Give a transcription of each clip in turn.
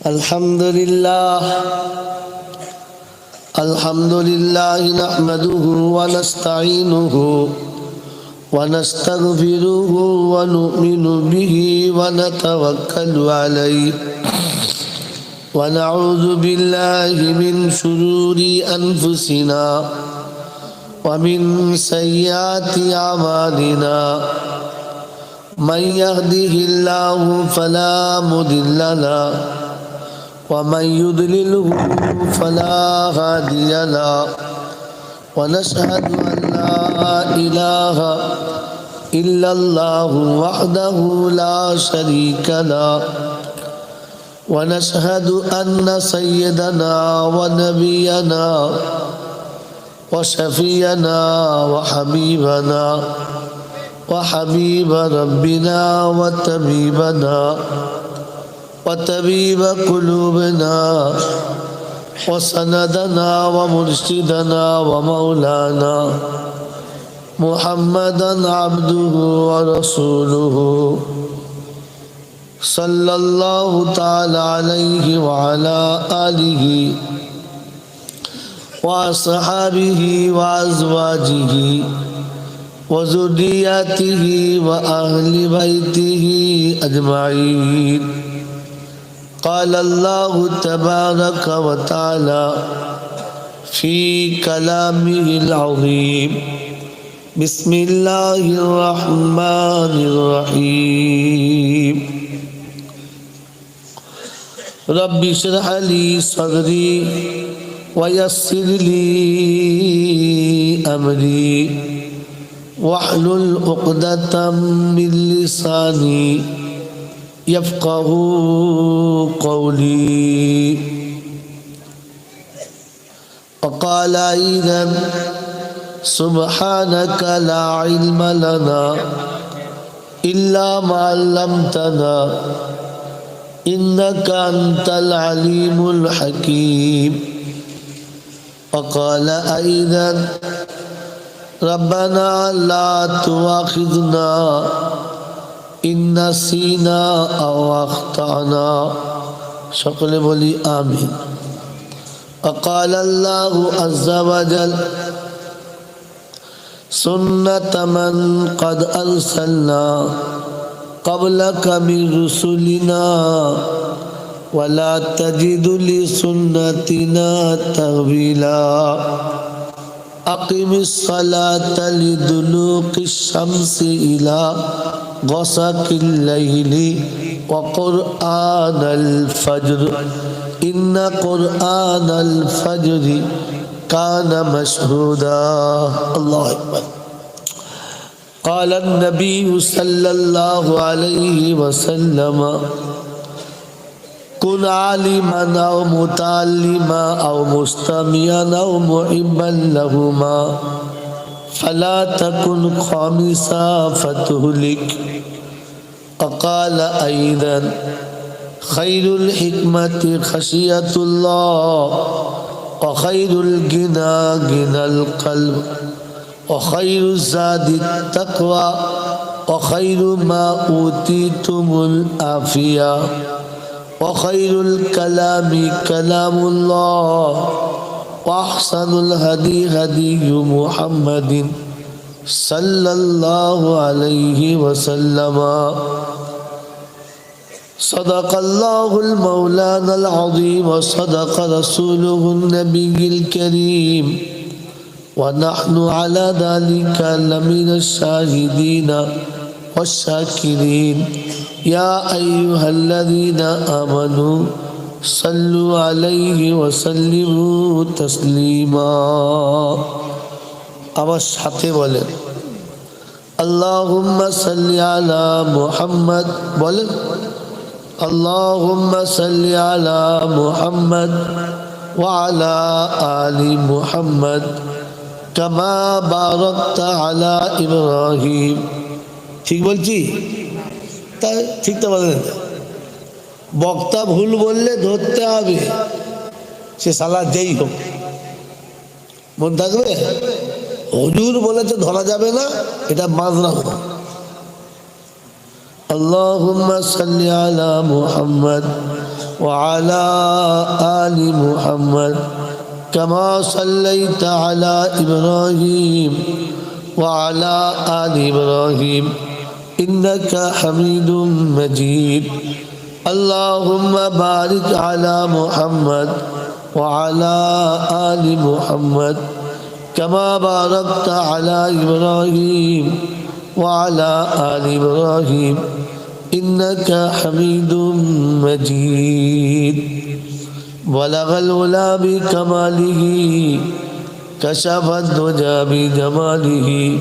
الحمد لله نحمده ونستعينه ونستغفره ونؤمن به ونتوكل عليه ونعوذ بالله من شرور أنفسنا ومن سيئات أعمالنا من يهده الله فلا مضل له ومن يضلله فلا هادي له ونشهد أن لا إله إلا الله وحده لا شريك له ونشهد أن سيدنا ونبينا وشفينا وحبيب ربنا وطبيب قلوبنا وسندنا ومرشدنا ومولانا محمدا عبده ورسوله صلى الله تعالى عليه وعلى آله وأصحابه وأزواجه وذرياته وأهل بيته أجمعين. قال الله تبارك وتعالى في كلامه العظيم بسم الله الرحمن الرحيم رب اشرح لي صدري ويسر لي أمري واحلل عقدة من لساني يفقه قولي. وقال أيضا سبحانك لا علم لنا إلا ما علمتنا إنك أنت العليم الحكيم. وقال أيضا ربنا لا تؤاخذنا إن نسينا أو أخطأنا সকলে বলি আমিন. وقال الله عز وجل سنة من قد أرسلنا قبلك من رسلنا ولا تجد لسنتنا تحويلا. أقم الصلاة لدلوك الشمس إلى غسق الليل وقرآن الفجر إن قرآن الفجر كان مشهودا. الله أكبر. قال النبي صلى الله عليه وسلم كن عالما أو متعلما أو مستمعا أو محبا لهما فلا تكن خامسا فتهلك. وقال أيضا خير الحكمة خشية الله وخير الغنى غنى القلب وخير الزاد التقوى وخير ما أوتيتم العافية وخير الكلام كلام الله وأحسن الهدي هدي محمد صلى الله عليه وسلم. صدق الله المولانا العظيم وصدق رسوله النبي الكريم ونحن على ذلك لمن الشاهدين والشاكرين. يا أيها الذين آمنوا صلوا عليه وسلموا تسليما. আমার সাথে বলেন اللهم صل على محمد. বলেন اللهم صل على محمد وعلى آل محمد كما باركت على إبراهيم. ঠিক বলছি? তাই ঠিক তো বলেন। বক্তা ভুল বললে ধরতে হবে, সে সালা যেই হোক। মন থাকবে? হুজুর বলেছে ধরা যাবে না, এটা মাজরা। اللهم صل على محمد وعلى آل محمد كما صليت على إبراهيم وعلى آل إبراهيم إنك حميد مجيد اللهم بارك على محمد وعلى آل محمد كما باركت على إبراهيم وعلى آل إبراهيم إنك حميد مجيد بلغ العلا بكماله كشف الدجى بجماله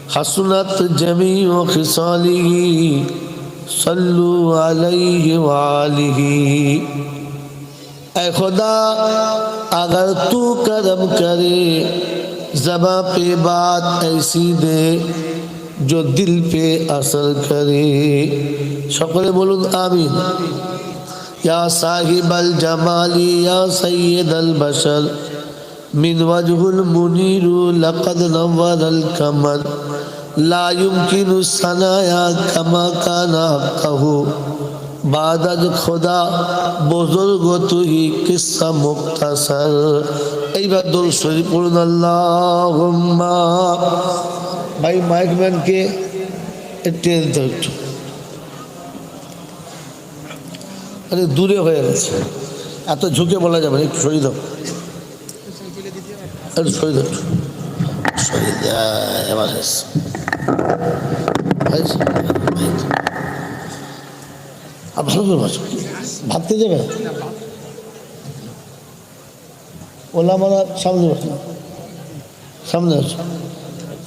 حسنت جميع خصاله صلوا عليه وآله ऐ खुदा अगर तू करम करे ज़बां पे बात ऐसी दे जो दिल पे असर करे সকলে বলুন আমিন या साहिबल जमाली या सय्यदल बशर मिन वजहुल मुनीर लक़द नव्वरल कमर ला युमकिनु सनाया कमा काना हक़्क़हु बादद खुदा बुजुर्ग तू ही किस्सा मुख्तसर এইবার দরুদ শরীফ পড়ুন আল্লাহুম্মা ভাই মাইক ম্যান কে টেনে দাও একটু আরে দূরে হয়ে গেছে এত ঝুঁকে বলা যাবে একটু সরিয়ে দাও একটু সরিয়ে দাও সরিয়ে দাও এবার ভালো করে বসো ভাবতে যাবে ওলা মারা সামনে বসো সামনে বসো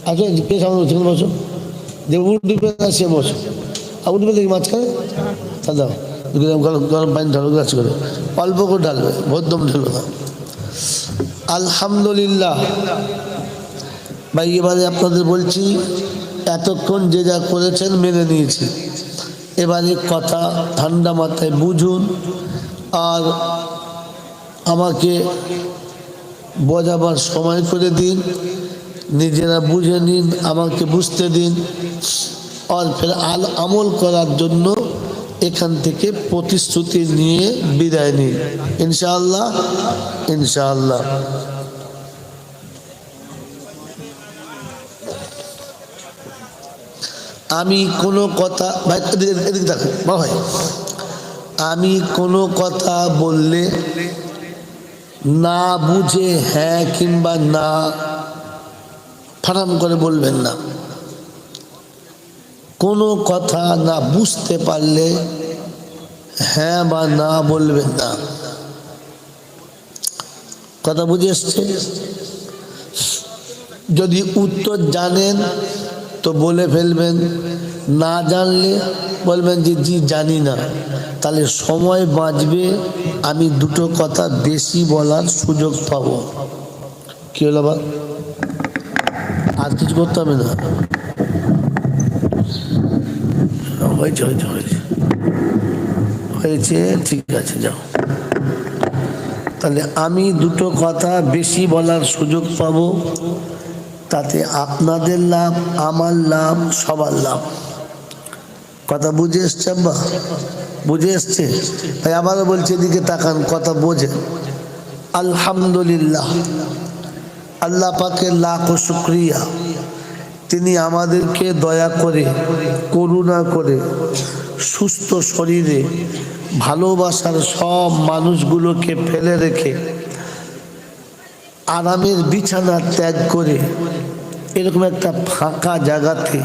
আচ্ছা কে সামনে বসে বসো যে উঠবে না সে বসো আর উঠবে দেখি মাঝখানে তা দাও গরম পানি ঢালো গ্লাস করে অল্প করে ঢালবে ভদ্রম ঢালবে না আলহামদুলিল্লাহ ভাই এবারে আপনাদের বলছি এতক্ষণ যে যা করেছেন মেনে নিয়েছি এবারে কথা ঠান্ডা মাথায় বুঝুন আর আমাকে বোঝাবার সময় করে দিন নিজেরা বুঝে নিন আমাকে বুঝতে দিন আর ফের আমল করার জন্য এখান থেকে প্রতিশ্রুতি নিয়ে বিদায় নিন ইনশাআল্লাহ ইনশাআল্লাহ আমি কোনো কথা ভাই এদিকে দেখো ভাই আমি কোনো কথা বললে না বুঝে হ্যাঁ কিংবা না ফারাম করে বলবেন না কোনো কথা না বুঝতে পারলে হ্যাঁ বা না বলবেন না কথা বুঝে এসছে যদি উত্তর জানেন তো বলে ফেলবেন না জানলে বলবেন যে জি জানি না তাহলে সময় বাঁচবে আমি দুটো কথা বেশি বলার সুযোগ পাবো কি হলো বা আর কিছু করতে হবে না হয়েছে হয়েছে হয়েছে হয়েছে ঠিক আছে যাও তাহলে আমি দুটো কথা বেশি বলার সুযোগ পাবো তাতে আপনাদের লাভ আমার লাভ সবার লাভ কথা বুঝে এসছে আব্বা বুঝে এসছে তাই আবারও বলছি এদিকে তাকান কথা বোঝেন আলহামদুলিল্লাহ আল্লাহ পাকের লাখো শুকরিয়া তিনি আমাদেরকে দয়া করে করুণা করে সুস্থ শরীরে ভালোবাসার সব মানুষগুলোকে ফেলে রেখে আরামের বিছানা ত্যাগ করে এরকম একটা ফাঁকা জায়গাতে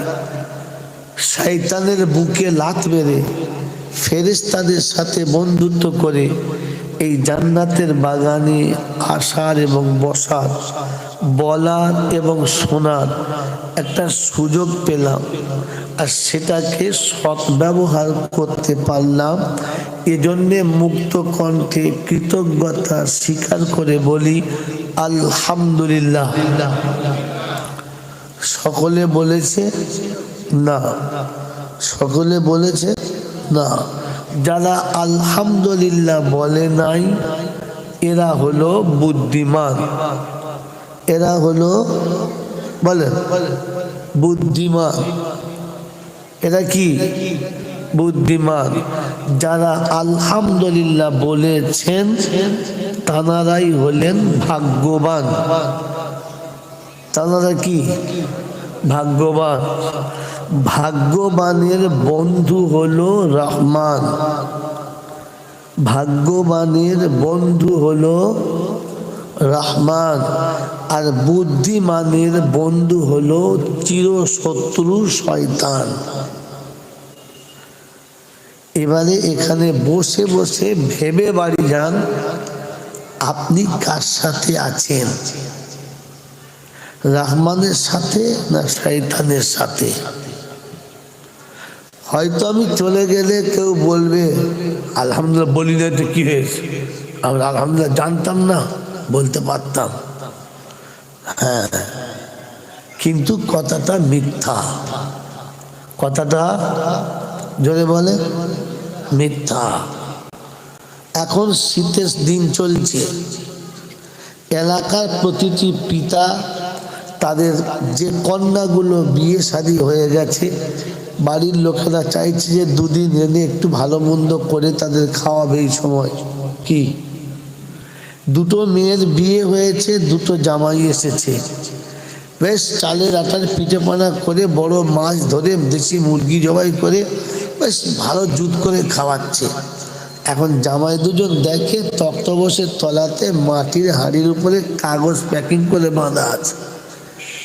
শয়তানের বুকে লাত মেরে ফেরেশতাদের সাথে বন্ধুত্ব করে এই জান্নাতের বাগানে আসার এবং বসার বলার এবং শোনার একটা সুযোগ পেলাম আর সেটাকে সৎ ব্যবহার করতে পারলাম এজন্যে মুক্ত কণ্ঠে কৃতজ্ঞতা স্বীকার করে বলি আলহামদুলিল্লাহ সকলে বলেছে না সকলে বলেছে না যারা আলহামদুলিল্লাহ বলে নাই এরা হলো বুদ্ধিমান এরা হলো বলেন বুদ্ধিমান এরা কি বুদ্ধিমান। যারা আলহামদুলিল্লাহ বলেছেন তানারাই হলেন ভাগ্যবান। তানারা কি ভাগ্যবান। ভাগ্যবানের বন্ধু হলো রহমান, ভাগ্যবানের বন্ধু হলো রহমান, আর বুদ্ধিমানের বন্ধু হলো চিরশত্রু শয়তান। এবারে এখানে বসে বসে ভেবে বাড়ি যান আপনি কার সাথে আছেন, রহমানের সাথে না শয়তানের সাথে। হয়তো আমি চলে গেলে কেউ বলবে আলহামদুলিল্লাহ বলি না তো কি হয়েছে, আমরা আলহামদুলিল্লাহ জানতাম না, বলতে পারতাম। হ্যাঁ, কিন্তু কথাটা মিথ্যা, কথাটা জোরে বলে মিথ্যা। এখন শীতের দিন চলছে, এলাকার প্রতিটি পিতা তাদের যে কন্যাগুলো বিয়ে শাদী হয়ে গেছে বাড়ির লোকেরা চাইছে যে দুদিন এনে একটু ভালো মন্দ করে তাদের খাওয়াবে। এই সময় কি দুটো মেয়ের বিয়ে হয়েছে, দুটো জামাই এসেছে, বেশ চালের আটার পিঠেপানা করে বড় মাছ ধরে দেশি মুরগি জবাই করে বেশ ভালো জুত করে খাওয়াচ্ছে। এখন জামাই দুজন দেখে তক্তপোষের তলাতে মাটির হাঁড়ির উপরে কাগজ প্যাকিং করে বাঁধা আছে।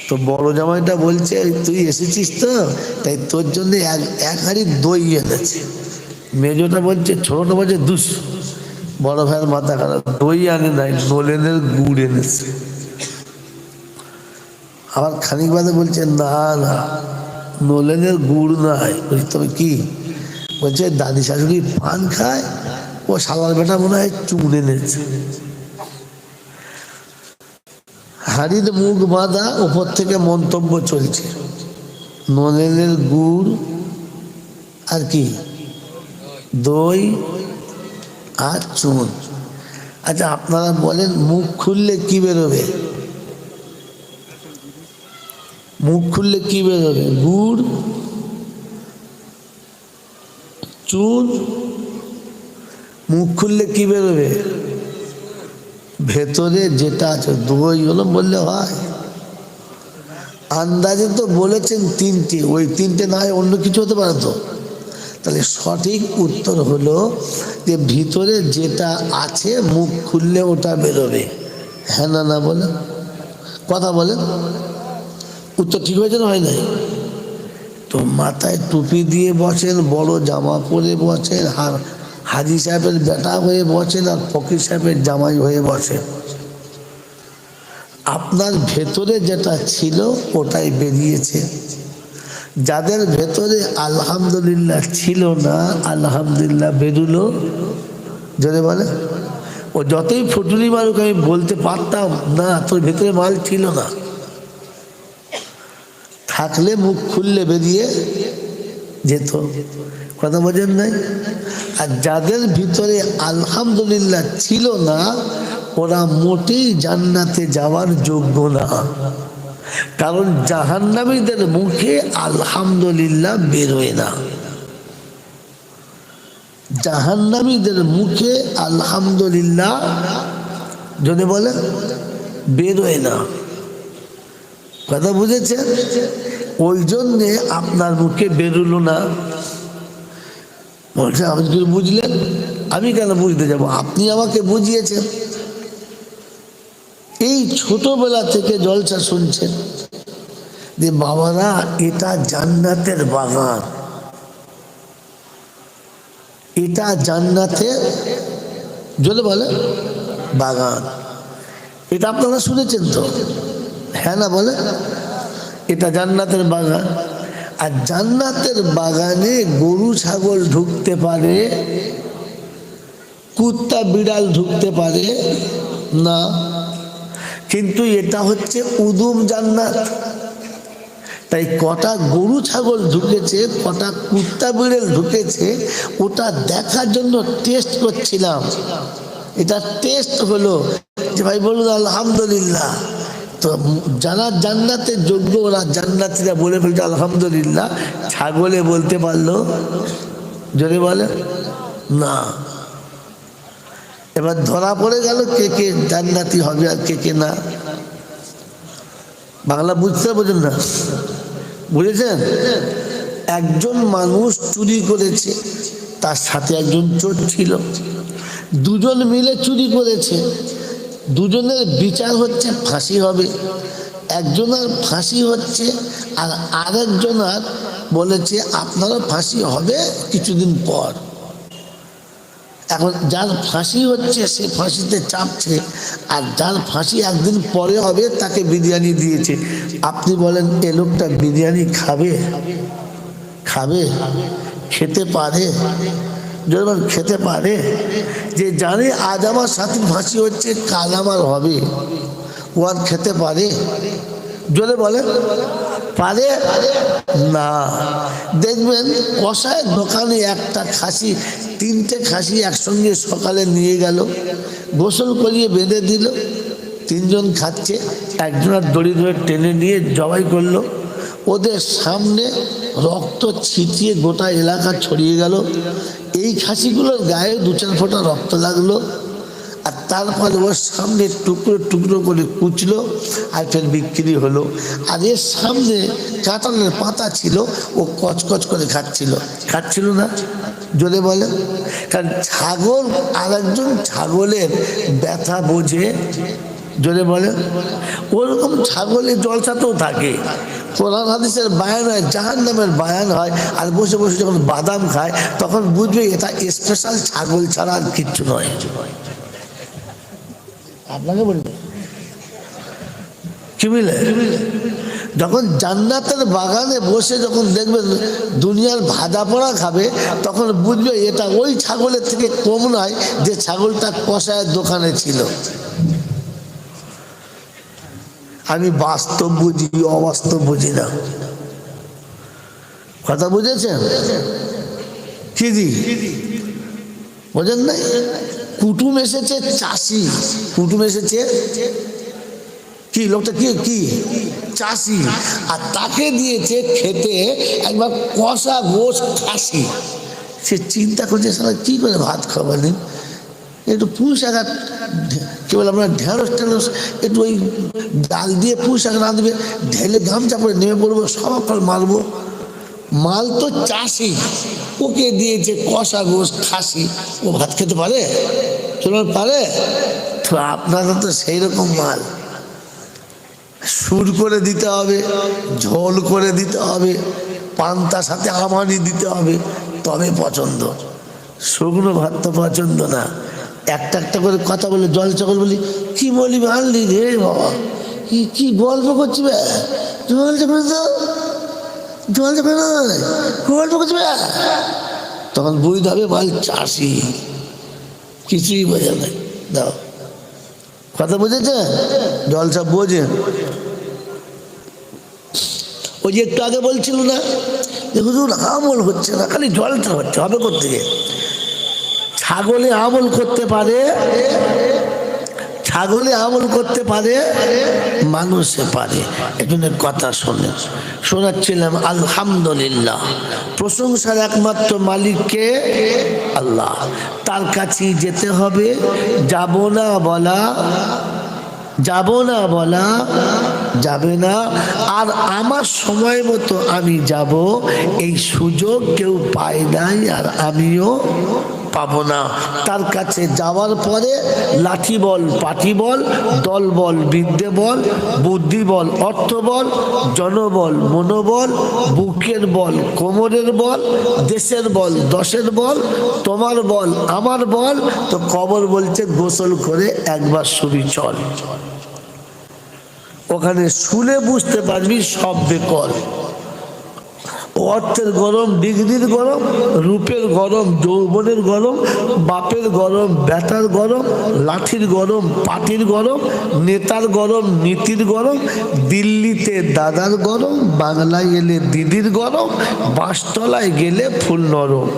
তো বড় জামাইটা বলছে তুই এসেছিস তো, তাই তোর জন্য এক হাঁড়ি দই এনেছে। মেজোটা বলছে, ছোটটা বলছে দুস, বড় ভাইয়ের মাথা খারাপ, দই আনে নাই, নলেনের গুড় এনেছে। আবার খানিক বাদে বলছে না না নলেনের গুড় নাই। বলছি তবে কি? বলছে দাদি শাশুড়ি পান খায়, ও শালার বেটা মনে হয় চুন এনেছে। হাড়ির মুখ বাঁধা, উপর থেকে মন্তব্য চলছে নলেনের গুড় আর কি দই আর চুন। আচ্ছা আপনারা বলেন মুখ খুললে কি বেরোবে? মুখ খুললে কি বেরোবে? গুড়, চুন। মুখ খুললে কি বেরোবে? ভেতরে যেটা আছে দই হলো বললে হয়। আন্দাজে তো বলেছেন তিনটে, ওই তিনটে না হয় অন্য কিছু হতে পারে তো। তাহলে সঠিক উত্তর হলো যে ভিতরে যেটা আছে মুখ খুললে ওটা বেরোবে। হ্যাঁ না না বলে কথা বলেন, উত্তর ঠিক হয়েছে না হয় নাই? তো মাথায় টুপি দিয়ে বসেন, বড় জামা পরে বসেন, আর হাজি সাহেবের বেটা হয়ে বসেন, আর ফকির সাহেবের জামাই হয়ে বসেন। আপনার ভেতরে যেটা ছিল ওটাই বেরিয়েছে। যাদের ভেতরে আলহামদুলিল্লাহ ছিল না, আলহামদুলিল্লাহ বেরুলো। যদি বলে ও যতই ফুটুলি মারুক আমি বলতে পারতাম না তোর ভেতরে মাল ছিল না। থাকলে মুখ খুললে বেরিয়ে যেত। কথা বোঝেন নাই? আর যাদের ভিতরে আলহামদুলিল্লাহ ছিল না ওরা মোটেই জান্নাতে যাওয়ার যোগ্য না। কারণ জাহান্নামীদের মুখে আলহামদুলিল্লাহ বেরোয় না। জাহান্নামীদের মুখে আলহামদুলিল্লাহ যদি বলে বেরোয় না। কথা বুঝেছেন? ওই জন্যে আপনার মুখে বেরোলো না। বলছে আপনি কি বুঝলেন? আমি কেন বুঝতে যাব? আপনি আমাকে বুঝিয়েছেন। এই ছোটবেলা থেকে জলসা শুনছেন যে বাবারা এটা জান্নাতের বাগান, এটা জান্নাতের জলে বলে বাগান। এটা আপনারা শুনেছেন তো? হ্যাঁ না বলে এটা জান্নাতের বাগান। আর জান্নাতের বাগানে গরু ছাগল ঢুকতে পারে, কুত্তা বিড়াল ঢুকতে পারে না। কিন্তু এটা হচ্ছে উদুম জান্নাত। তাই কটা গরু ছাগল ঢুকেছে, কটা কুত্তা বিড়াল ঢুকেছে ওটা দেখার জন্য টেস্ট করছিলাম। এটা টেস্ট হলো যে ভাই বলুন আলহামদুলিল্লাহ। তো যারা জান্নাতের যোগ্য ওরা জান্নাতীরা বলে ফেলছে আলহামদুলিল্লাহ। ছাগলে বলতে পারলো? জোরে বলে না। এবার ধরা পড়ে গেল কে কে জান্নাতি হবে আর কে কে না। বাংলা বুঝতে বোঝেন না? বুঝেছেন? একজন মানুষ চুরি করেছে, তার সাথে একজন চোর ছিল, দুজন মিলে চুরি করেছে, দুজনের বিচার হচ্ছে ফাঁসি হবে। একজনের ফাঁসি হচ্ছে আর আরেকজনের বলেছে আপনারও ফাঁসি হবে কিছুদিন পর। এখন যার ফাঁসি হচ্ছে সে ফাঁসিতে চাপছে, আর যার ফাঁসি একদিন পরে হবে তাকে বিরিয়ানি দিয়েছে। আপনি বলেন এ লোকটা বিরিয়ানি খাবে? খাবে? খেতে পারে? যখন খেতে পারে, যে জানে আজ আমার সাথে ফাঁসি হচ্ছে কাল আমার হবে, ও আর খেতে পারে? জোরে বলে পারে না। দেখবেন কষায় দোকানে একটা খাসি, তিনটে খাসি একসঙ্গে সকালে নিয়ে গেল, গোসল করিয়ে বেঁধে দিল, তিনজন খাচ্ছে, একজনের দড়ি ধরে টেনে নিয়ে জবাই করলো। ওদের সামনে রক্ত ছিটিয়ে গোটা এলাকা ছড়িয়ে গেল। এই খাসিগুলোর গায়ে 2-4 ফোঁটা রক্ত লাগলো, আর তারপরে ওর সামনে টুকরো টুকরো করে কুচলো আর ফের বিক্রি হলো। আর এর সামনে কাঁঠালের পাতা ছিল, ও কচকচ করে খাচ্ছিল না? জোরে বলে। কারণ ছাগল আর একজন ছাগলের ব্যথা বোঝে। জোরে বলে। ওরকম ছাগলের জলসাতেও থাকে। কোরআন হাদিসের বায়ান হয়, জাহান্নামের বায়ান হয়, আর বসে বসে যখন বাদাম খায় তখন বুঝবে এটা স্পেশাল ছাগল ছাড়া আর কিচ্ছু নয়। আপনাকে বলি কি বুঝলে? যখন জান্নাতের বাগানে বসে যখন দেখবেন দুনিয়ার ভাজা পোড়া খাবে, তখন বুঝবে এটা ওই ছাগলের থেকে কম নয় যে ছাগলটা কষায়ের দোকানে ছিল। আমি বাস্তব বুঝি, অবাস্তব বুঝি না। কথা বুঝেছেন? কি দি বোঝেন নাই? কুটুম এসেছে চাষি, কুটুম এসেছে কি লোকটা কি চাষি, আর তাকে দিয়েছে খেতে একবার কষা গোশ খাসি। সে চিন্তা করছে সারা কি করে ভাত খাওয়ালেন, একটু পুঁই শাক, কি বলে আমরা ঢেঁড়স টেঁড়স একটু ওই ডাল দিয়ে পুঁই শাক রাঁধবে, ঢেলে গামছা পরে নেমে পড়বো, সব ফল মারবো। মাল তো চাষি, ওকে দিয়েছে কষা গোশ খাসি, ও ভাত খেতে পারে? পারে? তো আপনারা তো সেই রকম মাল সুর করে দিতে হবে, ঝোল করে দিতে হবে, পান্তার সাথে আমানি দিতে হবে, তবে পছন্দ। শুকনো ভাত তো পছন্দ না। একটা একটা করে কথা বলে জল চকল বলি, কি বলি আনলি রে বাবা, কি গল্প করছি বে, জল চকল তো জল চকল নয়, গল্প করছি বে। তখন বুঝতে হবে মাল চাষি, কিছুই বোঝা নাই। দাও কথা বুঝেছে? জলসা বোঝে। ওই যে একটু আগে বলছিল না যে হুজুর আমল হচ্ছে না, খালি জলটা হচ্ছে, হবে কোত্থেকে? ছাগলে আমল করতে পারে, ছাগলে আমল করতে পারে, মানুষে পারে। এজন্য কথা শোনাচ্ছিলাম আলহামদুলিল্লাহ, প্রশংসার একমাত্র মালিককে আল্লাহ, তার কাছেই যেতে হবে। যাব না বলা যাবে না। আর আমার সময় মতো আমি যাব, এই সুযোগ কেউ পায় নাই, আর আমিও পাবো না। তার কাছে যাওয়ার পরে লাঠি বল, পাটি বল, দল বল, বিদ্যে বল, বুদ্ধি বল, অর্থ বল, জনবল, মনোবল, বুকের বল, কোমরের বল, দেশের বল, দশের বল, তোমার বল, আমার বল। তো কবর বলছে গোসল করে একবার শুবি চল। ওখানে শুনে বুঝতে পারবি সব বেকল। অর্থের গরম, ডিগ্রির গরম, রূপের গরম, যৌবনের গরম, বাপের গরম, বেটার গরম, লাঠির গরম, পাটির গরম, নেতার গরম, নীতির গরম, দিল্লিতে দাদার গরম, বাংলায় এলে দিদির গরম, বাঁশতলায় গেলে ফুল নরম।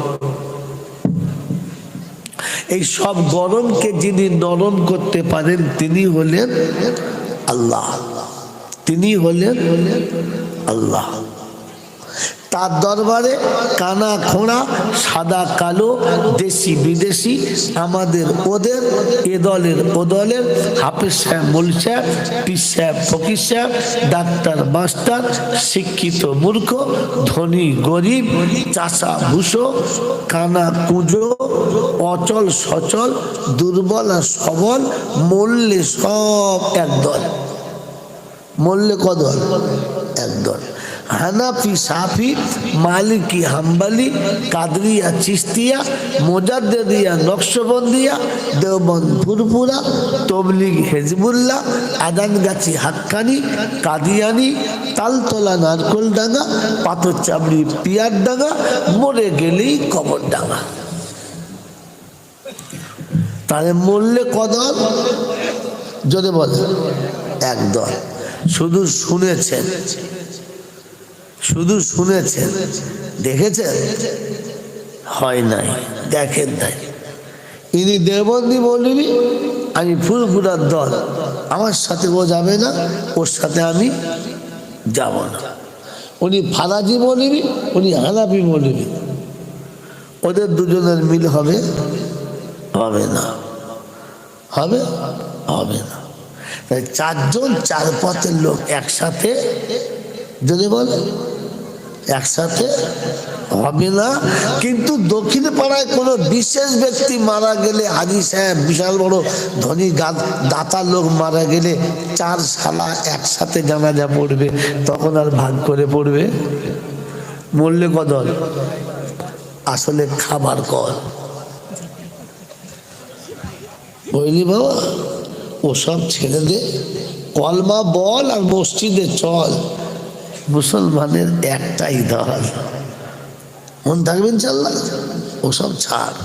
এই সব গরমকে যিনি নরম করতে পারেন তিনি হলেন আল্লাহ, তিনি হলেন আল্লাহ। তার দরবারে কানা খোঁড়া, সাদা কালো, দেশি বিদেশি, আমাদের ওদের, এ দলের ও দলের, হাফেজ সাহেব মোল সাহেব, পীর সাহেব ফকির সাহেব, ডাক্তার মাস্টার, শিক্ষিত মূর্খ, ধনী গরিব, চাষা ভুষো, কানা কুঁজো, অচল সচল, দুর্বল আর সবল, মরলে সব একদল। মরলে কদল? একদল। হানাফি সাফি, মালিকি হাম্বালি, কাদরিয়া চিস্তিয়া, মোজাদ্দেদিয়া নকশবন্দিয়া, দেওবন্দ ফুরফুরা, তবলিগ হেজবুল্লাহ, আদানগাছি হাক্কানি, কাদিয়ানি, তালতলা নারকোলডাঙ্গা, পাথর চাবড়ি পিয়ারডাঙ্গা, মরে গেলেই কবরডাঙ্গা। তাহলে মরলে কদল? যদি বলে একদল। শুধু শুনেছেন, শুধু শুনেছেন, দেখেছেন? হয় নাই, দেখেন নাই। ইনি দেওবন্দি মৌলবী, আমি ফুরফুরার দল, আমার সাথে ও যাবে না, ওর সাথে আমি যাব না। উনি ফারাজি মৌলবী, উনি হানাফি মৌলবী, ওদের দুজনের মিল হবে? হবে না। হবে? হবে না। চারজন চার পথের লোক একসাথে যদি বলে একসাথে হবে না। কিন্তু দক্ষিণ পাড়ায় কোনো বিশেষ ব্যক্তি মারা গেলে, হাজী সাহেব বিশাল বড় ধনী দাতার লোক মারা গেলে, চার শালা একসাথে জানাজা পড়বে, তখন আর ভাগ করে পড়বে। মরলে কদল? আসলে খাবার কল। বুঝলি বাবা? ওসব ছেড়ে দে, কলমা বল আর মসজিদে চল। মুসলমানের একটাই দল, মন থাকবেন ইনশাআল্লাহ। ওসব ছাড়।